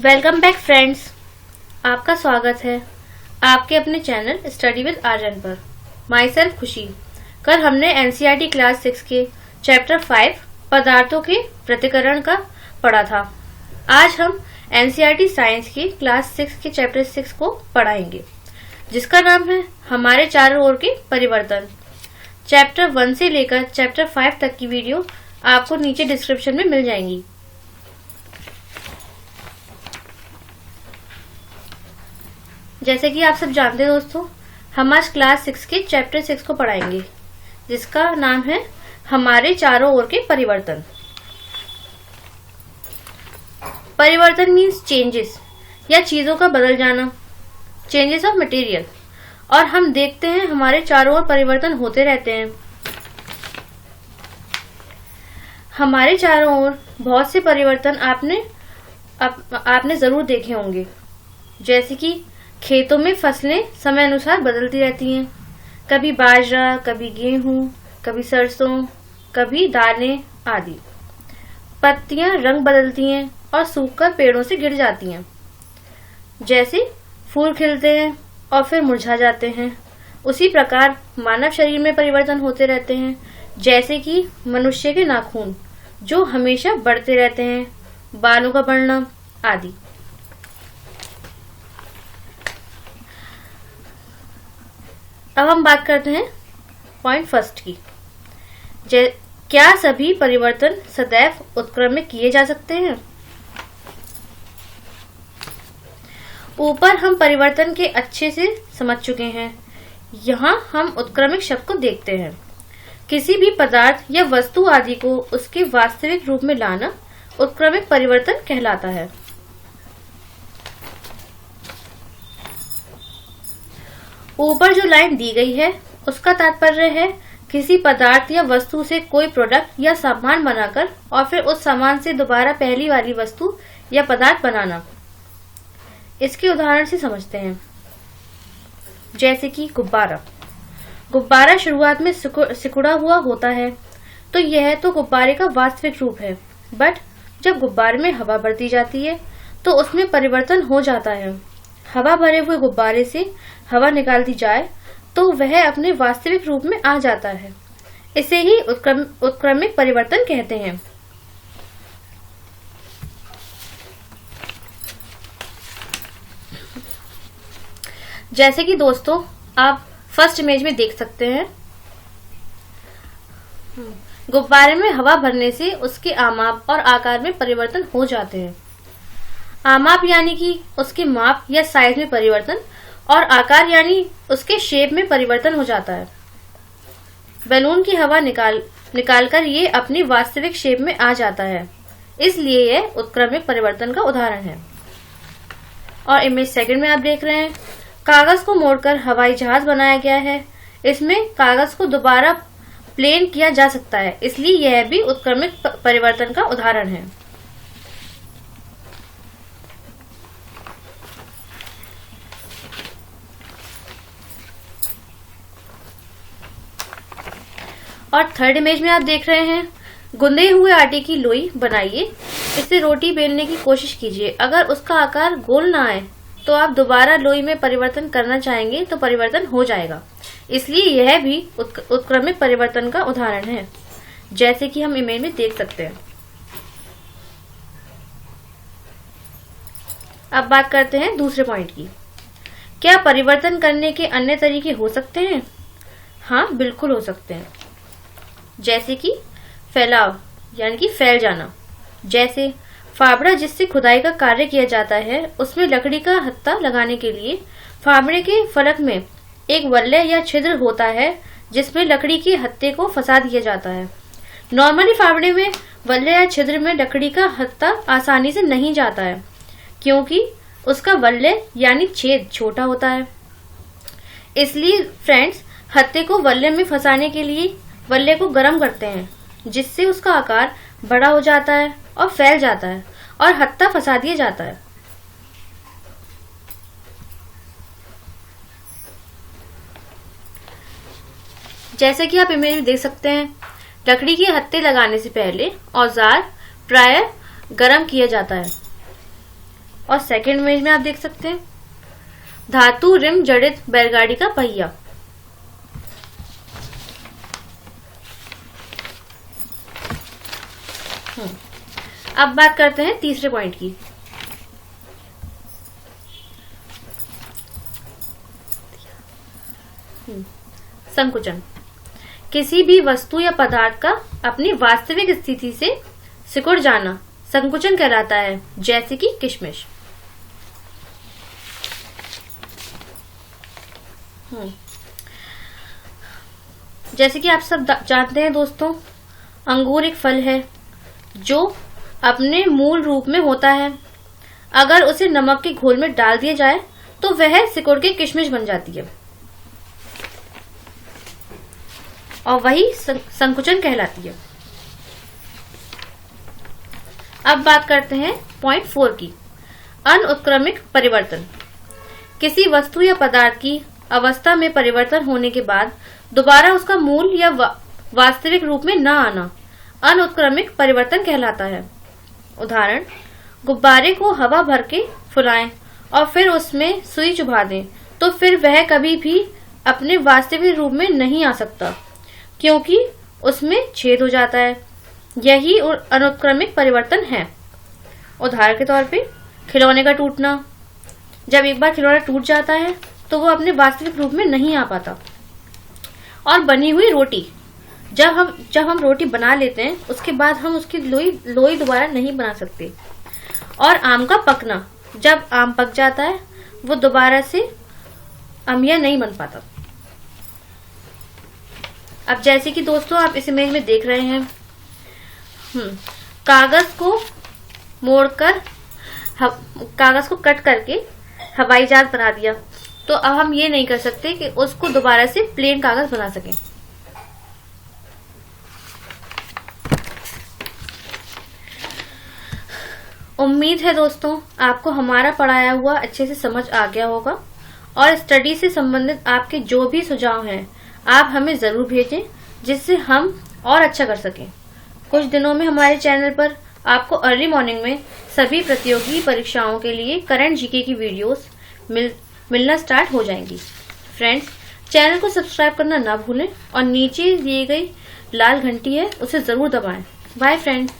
Welcome back friends. आपका स्वागत है आपके अपने चैनल स्टडी विद आर्यन पर। माई सेल्फ खुशी। कल हमने एनसीईआरटी क्लास 6 के चैप्टर 5 पदार्थों के पृथक्करण का पढ़ा था। आज हम एनसीईआरटी साइंस की क्लास 6 के चैप्टर 6 को पढ़ाएंगे, जिसका नाम है हमारे चारों ओर के परिवर्तन। चैप्टर 1 से लेकर चैप्टर 5 तक की वीडियो आपको नीचे डिस्क्रिप्शन में मिल जाएंगी। जैसे कि आप सब जानते हैं दोस्तों, हम आज क्लास 6 के चैप्टर 6 को पढ़ाएंगे, जिसका नाम है हमारे चारों ओर के परिवर्तन। परिवर्तन मीन्स चेंजेस या चीजों का बदल जाना, चेंजेस ऑफ मटेरियल। और हम देखते हैं हमारे चारों ओर परिवर्तन होते रहते हैं। हमारे चारों ओर बहुत से परिवर्तन आपने जरूर देखे होंगे, जैसे कि खेतों में फसलें समय अनुसार बदलती रहती हैं। कभी बाजरा, कभी गेहूं, कभी सरसों, कभी दालें आदि। पत्तियां रंग बदलती हैं और सूखकर पेड़ों से गिर जाती हैं। जैसे फूल खिलते हैं और फिर मुरझा जाते हैं, उसी प्रकार मानव शरीर में परिवर्तन होते रहते हैं। जैसे कि मनुष्य के नाखून जो हमेशा बढ़ते रहते हैं, बालों का बढ़ना आदि। अब हम बात करते हैं पॉइंट फर्स्ट की। क्या सभी परिवर्तन सदैव उत्क्रमिक किए जा सकते हैं? ऊपर हम परिवर्तन के अच्छे से समझ चुके हैं। यहाँ हम उत्क्रमिक शब्द को देखते हैं। किसी भी पदार्थ या वस्तु आदि को उसके वास्तविक रूप में लाना उत्क्रमिक परिवर्तन कहलाता है। ऊपर जो लाइन दी गई है उसका तात्पर्य है किसी पदार्थ या वस्तु से कोई प्रोडक्ट या सामान बनाकर और फिर उस सामान से दोबारा पहली वाली वस्तु या पदार्थ बनाना। इसके उदाहरण से समझते हैं। जैसे कि गुब्बारा। गुब्बारा शुरुआत में सिकुड़ा हुआ होता है, तो यह तो गुब्बारे का वास्तविक रूप है। बट जब गुब्बारे में हवा भरती जाती है तो उसमें परिवर्तन हो जाता है। हवा भरे हुए गुब्बारे से हवा निकाल दी जाए तो वह अपने वास्तविक रूप में आ जाता है। इसे ही उत्क्रमिक परिवर्तन कहते हैं। जैसे कि दोस्तों आप फर्स्ट इमेज में देख सकते हैं, गुब्बारे में हवा भरने से उसके आमाप और आकार में परिवर्तन हो जाते हैं। आमाप यानी कि उसके माप या साइज में परिवर्तन, और आकार यानी उसके शेप में परिवर्तन हो जाता है। बैलून की हवा निकालकर ये अपनी वास्तविक शेप में आ जाता है, इसलिए यह उत्क्रमिक परिवर्तन का उदाहरण है। और इमेज सेकंड में आप देख रहे हैं, कागज को मोड़कर हवाई जहाज बनाया गया है। इसमें कागज को दोबारा प्लेन किया जा सकता है, इसलिए यह भी उत्क्रमिक परिवर्तन का उदाहरण है। और थर्ड इमेज में आप देख रहे हैं, गुंदे हुए आटे की लोई बनाइए, इससे रोटी बेलने की कोशिश कीजिए। अगर उसका आकार गोल ना आए तो आप दोबारा लोई में परिवर्तन करना चाहेंगे तो परिवर्तन हो जाएगा। इसलिए यह भी उत्क्रमिक परिवर्तन का उदाहरण है, जैसे कि हम इमेज में देख सकते हैं। अब बात करते हैं दूसरे पॉइंट की। क्या परिवर्तन करने के अन्य तरीके हो सकते हैं? हाँ, बिल्कुल हो सकते हैं। जैसे कि फैलाव यानी कि फैल जाना। जैसे फावड़ा जिससे खुदाई का कार्य किया जाता है, उसमें लकड़ी का हत्था लगाने के लिए फावड़े के फलक में एक वल्ले या छिद्र होता है, जिसमें लकड़ी के हत्थे को फंसा दिया जाता है। नॉर्मली फावड़े में वल्ले या छिद्र में लकड़ी का हत्था आसानी से नहीं जाता है, क्योंकि उसका वल्ले यानी छेद छोटा होता है। इसलिए फ्रेंड्स, हत्थे को वल्ले में फंसाने के लिए वल्ले को गर्म करते हैं, जिससे उसका आकार बड़ा हो जाता है और फैल जाता है और हत्था फंसा दिया जाता है। जैसे कि आप इमेज में देख सकते हैं, लकड़ी के हत्थे लगाने से पहले औजार प्रायः गर्म किया जाता है। और सेकंड इमेज में आप देख सकते हैं धातु रिम जड़ित बैलगाड़ी का पहिया। अब बात करते हैं तीसरे पॉइंट की। संकुचन। किसी भी वस्तु या पदार्थ का अपनी वास्तविक स्थिति से सिकुड़ जाना संकुचन कहलाता है, जैसे कि किशमिश। जैसे कि आप सब जानते हैं दोस्तों, अंगूर एक फल है जो अपने मूल रूप में होता है। अगर उसे नमक के घोल में डाल दिया जाए तो वह सिकुड़ के किशमिश बन जाती है और वही संकुचन कहलाती है। अब बात करते हैं पॉइंट 4 की, अनुत्क्रमिक परिवर्तन। किसी वस्तु या पदार्थ की अवस्था में परिवर्तन होने के बाद दोबारा उसका मूल या वास्तविक रूप में न आना अनुत्क्रमिक परिवर्तन कहलाता है। उदाहरण, गुब्बारे को हवा भर के फुलाएं और फिर उसमें सुई चुभा दें तो फिर वह कभी भी अपने वास्तविक रूप में नहीं आ सकता, क्योंकि उसमें छेद हो जाता है। यही अनुत्क्रमिक परिवर्तन है। उदाहरण के तौर पे खिलौने का टूटना। जब एक बार खिलौना टूट जाता है तो वो अपने वास्तविक रूप में नहीं आ पाता। और बनी हुई रोटी, जब हम रोटी बना लेते हैं उसके बाद हम उसकी लोई दोबारा नहीं बना सकते। और आम का पकना, जब आम पक जाता है वो दोबारा से अमिया नहीं बन पाता। अब जैसे कि दोस्तों आप इस इमेज में देख रहे हैं, कागज को मोड़कर कागज को कट करके हवाई जहाज बना दिया, तो अब हम ये नहीं कर सकते कि उसको दोबारा से प्लेन कागज बना सकें। उम्मीद है दोस्तों आपको हमारा पढ़ाया हुआ अच्छे से समझ आ गया होगा और स्टडी से संबंधित आपके जो भी सुझाव हैं आप हमें जरूर भेजें, जिससे हम और अच्छा कर सकें। कुछ दिनों में हमारे चैनल पर आपको अर्ली मॉर्निंग में सभी प्रतियोगी परीक्षाओं के लिए करंट जीके की वीडियोस मिलना स्टार्ट हो जाएंगी। फ्रेंड्स, चैनल को सब्सक्राइब करना ना भूलें और नीचे दिए गई लाल घंटी है उसे जरूर दबाएं। Bye friends.